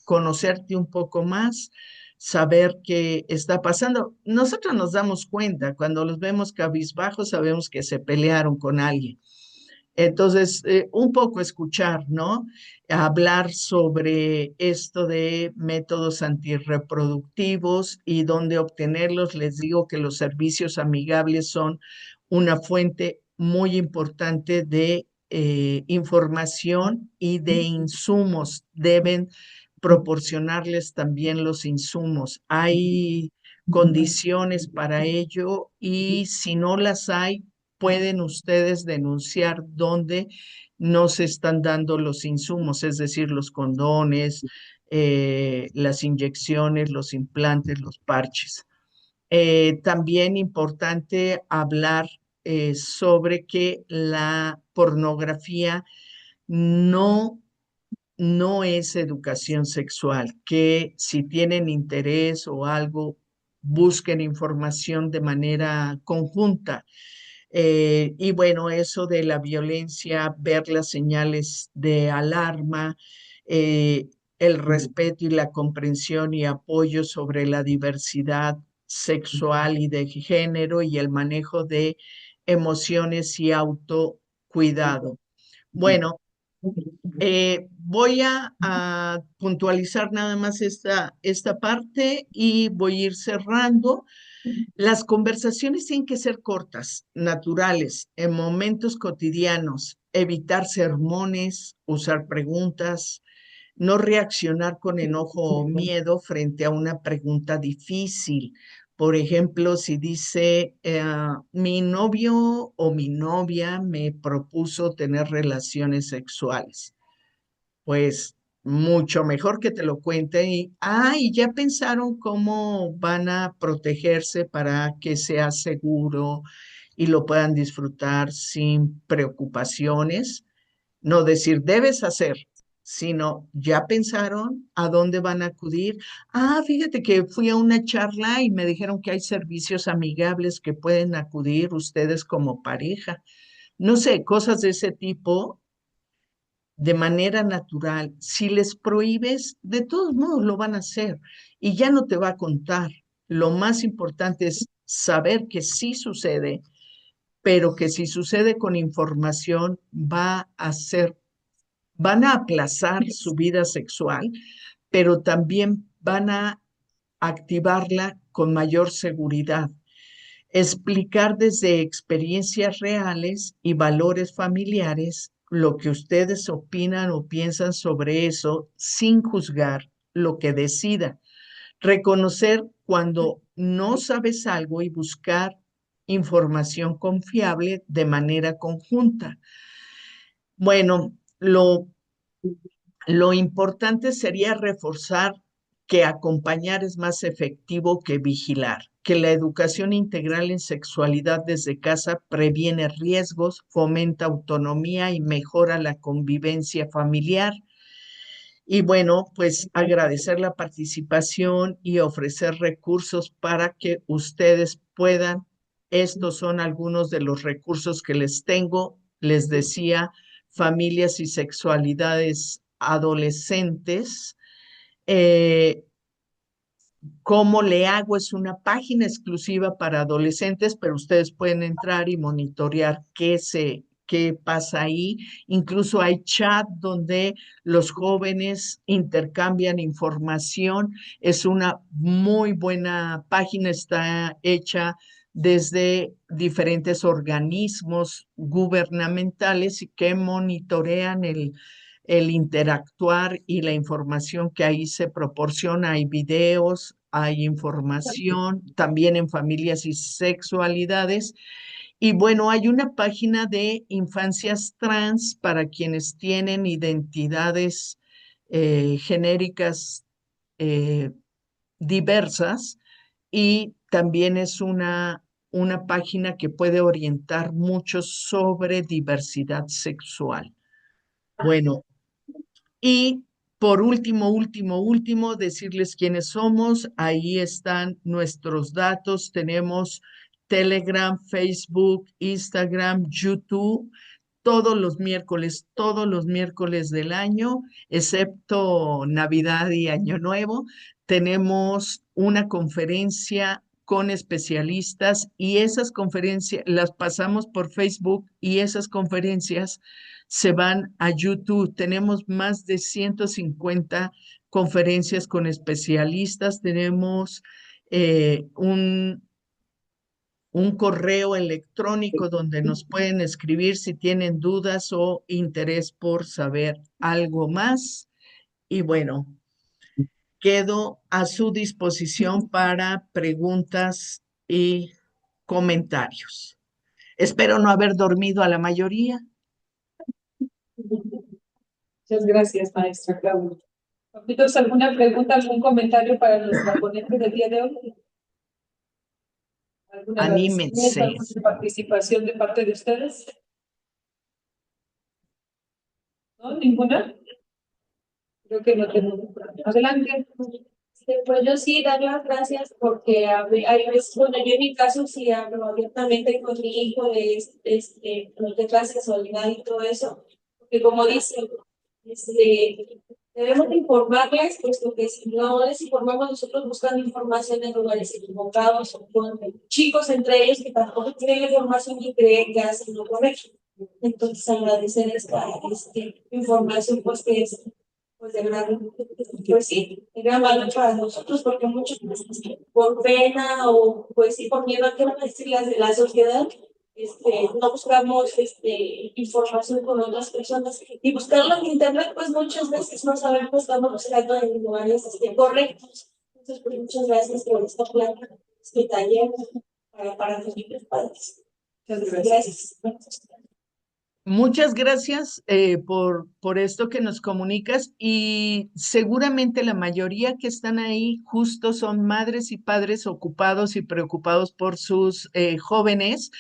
conocerte un poco más, saber qué está pasando. Nosotros nos damos cuenta, cuando los vemos cabizbajos, sabemos que se pelearon con alguien. Entonces, un poco escuchar, ¿no? Hablar sobre esto de métodos antirreproductivos y dónde obtenerlos. Les digo que los servicios amigables son una fuente muy importante de información y de insumos. Deben proporcionarles también los insumos. Hay condiciones para ello y si no las hay, pueden ustedes denunciar dónde no se están dando los insumos, es decir, los condones, las inyecciones, los implantes, los parches. También importante hablar sobre que la pornografía no no es educación sexual, que si tienen interés o algo, busquen información de manera conjunta. Y bueno, eso de la violencia, ver las señales de alarma, eh, el respeto y la comprensión y apoyo sobre la diversidad sexual y de género y el manejo de emociones y autocuidado. Bueno, voy a puntualizar nada más esta parte y voy a ir cerrando. Las conversaciones tienen que ser cortas, naturales, en momentos cotidianos, evitar sermones, usar preguntas, no reaccionar con enojo o miedo frente a una pregunta difícil. Por ejemplo, si dice, mi novio o mi novia me propuso tener relaciones sexuales, pues mucho mejor que te lo cuente y ya pensaron cómo van a protegerse para que sea seguro y lo puedan disfrutar sin preocupaciones. No decir debes hacer, sino ya pensaron a dónde van a acudir. Ah, fíjate que fui a una charla y me dijeron que hay servicios amigables que pueden acudir ustedes como pareja. No sé, cosas de ese tipo de manera natural. Si les prohíbes, de todos modos lo van a hacer y ya no te va a contar. Lo más importante es saber que sí sucede, pero que si sucede con información va a ser, van a aplazar su vida sexual, pero también van a activarla con mayor seguridad. Explicar desde experiencias reales y valores familiares lo que ustedes opinan o piensan sobre eso sin juzgar lo que decida. Reconocer cuando no sabes algo y buscar información confiable de manera conjunta. Bueno, lo importante sería reforzar que acompañar es más efectivo que vigilar, que la educación integral en sexualidad desde casa previene riesgos, fomenta autonomía y mejora la convivencia familiar. Y bueno, pues agradecer la participación y ofrecer recursos para que ustedes puedan. Estos son algunos de los recursos que les tengo. Les decía, familias y sexualidades adolescentes. Eh, ¿Cómo le hago? Es una página exclusiva para adolescentes, pero ustedes pueden entrar y monitorear qué pasa ahí. Incluso hay chat donde los jóvenes intercambian información. Es una muy buena página, está hecha desde diferentes organismos gubernamentales y que monitorean el interactuar y la información que ahí se proporciona. Hay videos, hay información, también en familias y sexualidades. Y bueno, hay una página de infancias trans para quienes tienen identidades genéricas eh, diversas y también es una página que puede orientar mucho sobre diversidad sexual. Bueno, y por último, decirles quiénes somos. Ahí están nuestros datos. Tenemos Telegram, Facebook, Instagram, YouTube, todos los miércoles del año, excepto Navidad y Año Nuevo. Tenemos una conferencia con especialistas y esas conferencias las pasamos por Facebook y esas conferencias se van a YouTube. Tenemos más de 150 conferencias con especialistas. Tenemos un correo electrónico donde nos pueden escribir si tienen dudas o interés por saber algo más. Y bueno, quedo a su disposición para preguntas y comentarios. Espero no haber dormido a la mayoría. Muchas gracias, maestra Claudia. Papitos, ¿alguna pregunta, algún comentario para nuestra ponente del día de hoy? ¿Algún agradecimiento, Anímense. alguna participación de parte de ustedes? ¿No? ¿Ninguna? Creo que no tenemos. Adelante. Pues yo sí dar las gracias porque hay veces, bueno, yo en mi caso sí hablo abiertamente con mi hijo de la sexualidad y todo eso, porque como dicen, debemos de informarles, puesto que si no les informamos nosotros buscando información en lugares equivocados o con chicos entre ellos que tampoco tienen la información y creen que hacen lo correcto. Entonces agradecer esta información pues que es pues de gran, pues sí, de gran valor para nosotros, porque muchas veces por pena o pues sí por miedo a que van a decir la sociedad, no buscamos información con otras personas y buscarlo en internet, pues muchas veces no sabemos, estamos buscando en lugares correctos. Entonces, pues muchas gracias por esta planta, este taller para los niños padres. Muchas gracias. Gracias. Muchas gracias por esto que nos comunicas y seguramente la mayoría que están ahí justo son madres y padres ocupados y preocupados por sus jóvenes.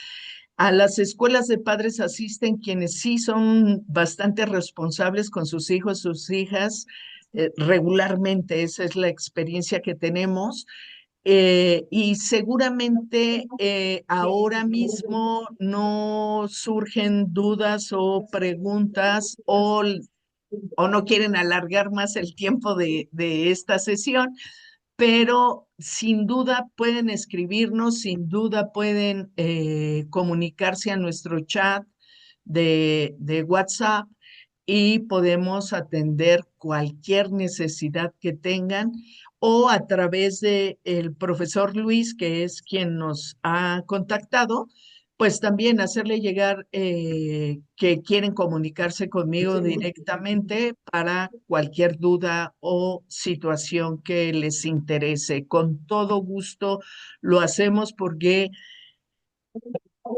A las escuelas de padres asisten quienes sí son bastante responsables con sus hijos, sus hijas, regularmente. Esa es la experiencia que tenemos. Y seguramente ahora mismo no surgen dudas o preguntas o no quieren alargar más el tiempo de esta sesión, pero sin duda pueden escribirnos, sin duda pueden comunicarse a nuestro chat de WhatsApp y podemos atender cualquier necesidad que tengan o a través de el profesor Luis, que es quien nos ha contactado, pues también hacerle llegar que quieren comunicarse conmigo directamente para cualquier duda o situación que les interese. Con todo gusto lo hacemos porque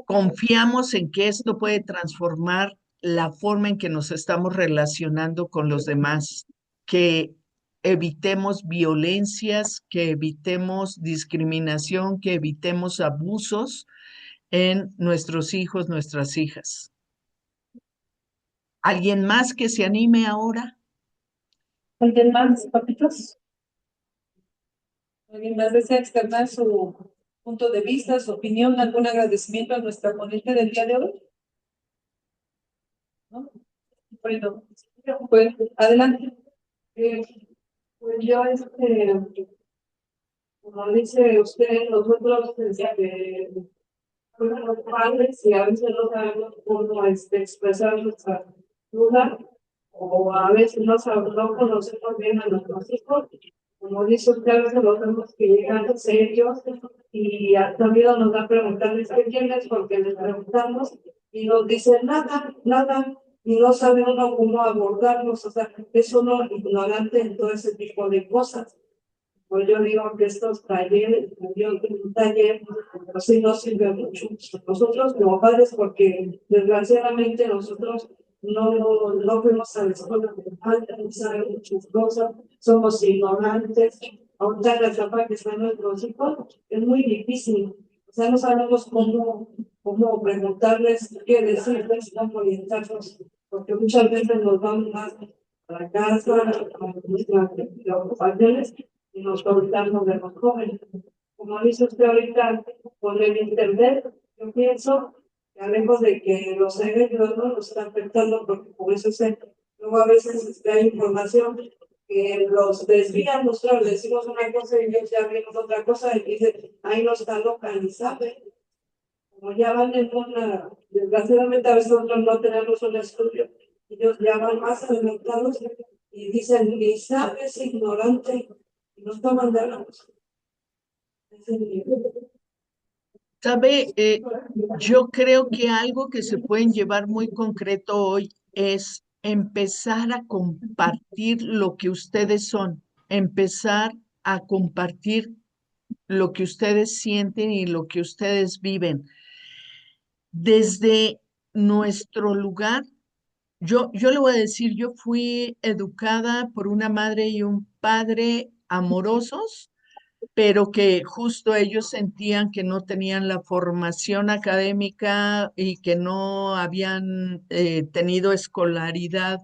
confiamos en que esto puede transformar la forma en que nos estamos relacionando con los demás, que evitemos violencias, que evitemos discriminación, que evitemos abusos en nuestros hijos, nuestras hijas. ¿Alguien más que se anime ahora? ¿Alguien más, papitos? ¿Alguien más desea externar su punto de vista, su opinión, algún agradecimiento a nuestra ponente del día de hoy? ¿No? Bueno, pues adelante. Pues yo, como dice usted, nosotros, fuimos los padres y a veces no sabemos cómo expresar nuestra duda o a veces no conocemos bien a nuestros hijos. Como dice usted, a veces los vemos que llegan serios y también nos da a preguntarles qué tienes porque les preguntamos y nos dicen nada, nada, y no sabe uno cómo abordarlos, o sea, es uno ignorante en todo ese tipo de cosas. Pues yo digo que estos talleres, yo tengo un taller, así no sirve mucho. Nosotros como padres, porque desgraciadamente nosotros no fuimos a la escuela de falta, no sabemos muchas cosas, somos ignorantes. Ahorita en la etapa que están nuestros hijos es muy difícil. O sea, no sabemos cómo preguntarles, qué decirles, cómo orientarlos, porque muchas veces nos vamos más a la casa, a nuestras ocupaciones, y nos olvidamos de los jóvenes. Como dice usted ahorita, con el internet, yo pienso que lejos de que los eventos no nos están afectando, porque por eso luego a veces hay información que los desvían, nosotros le decimos una cosa y ellos ya vemos otra cosa y dicen, ahí no está localizado. Como ya van en desgraciadamente a veces nosotros no tenemos un estudio, ellos ya van más adelantados y dicen, ni sabes, ignorante, y nos toman de la Sabe, yo creo que algo que se pueden llevar muy concreto hoy es empezar a compartir lo que ustedes son, empezar a compartir lo que ustedes sienten y lo que ustedes viven. Desde nuestro lugar, yo le voy a decir, yo fui educada por una madre y un padre amorosos, pero que justo ellos sentían que no tenían la formación académica y que no habían tenido escolaridad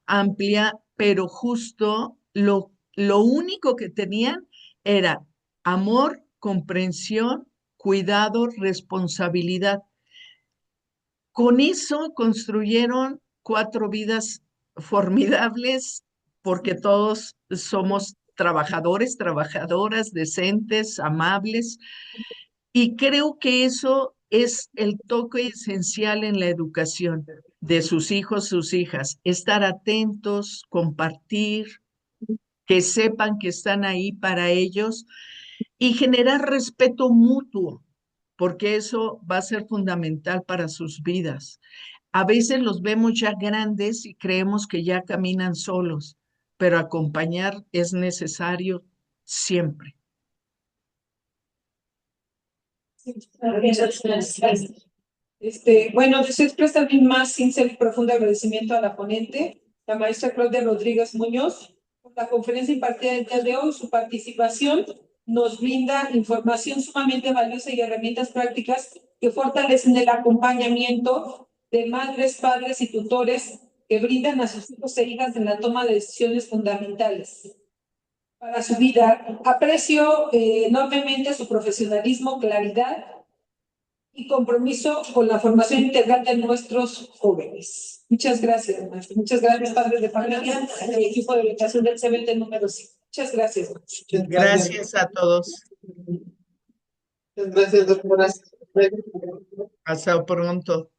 amplia, pero justo lo único que tenían era amor, comprensión, cuidado, responsabilidad. Con eso construyeron 4 vidas formidables porque todos somos trabajadores, trabajadoras, decentes, amables, y creo que eso es el toque esencial en la educación de sus hijos, sus hijas, estar atentos, compartir, que sepan que están ahí para ellos y generar respeto mutuo, porque eso va a ser fundamental para sus vidas. A veces los vemos ya grandes y creemos que ya caminan solos, pero acompañar es necesario siempre. Bueno, deseo expresar mi más sincero y profundo agradecimiento a la ponente, la maestra Claudia Rodríguez Muñoz, por la conferencia impartida el día de hoy, su participación nos brinda información sumamente valiosa y herramientas prácticas que fortalecen el acompañamiento de madres, padres y tutores que brindan a sus hijos e hijas en la toma de decisiones fundamentales para su vida. Aprecio enormemente su profesionalismo, claridad y compromiso con la formación integral de nuestros jóvenes. Muchas gracias, maestro. Muchas gracias, padres de familia, el equipo de orientación del CBT número 5. Muchas gracias. Gracias a todos. Muchas gracias, doctora. Hasta pronto.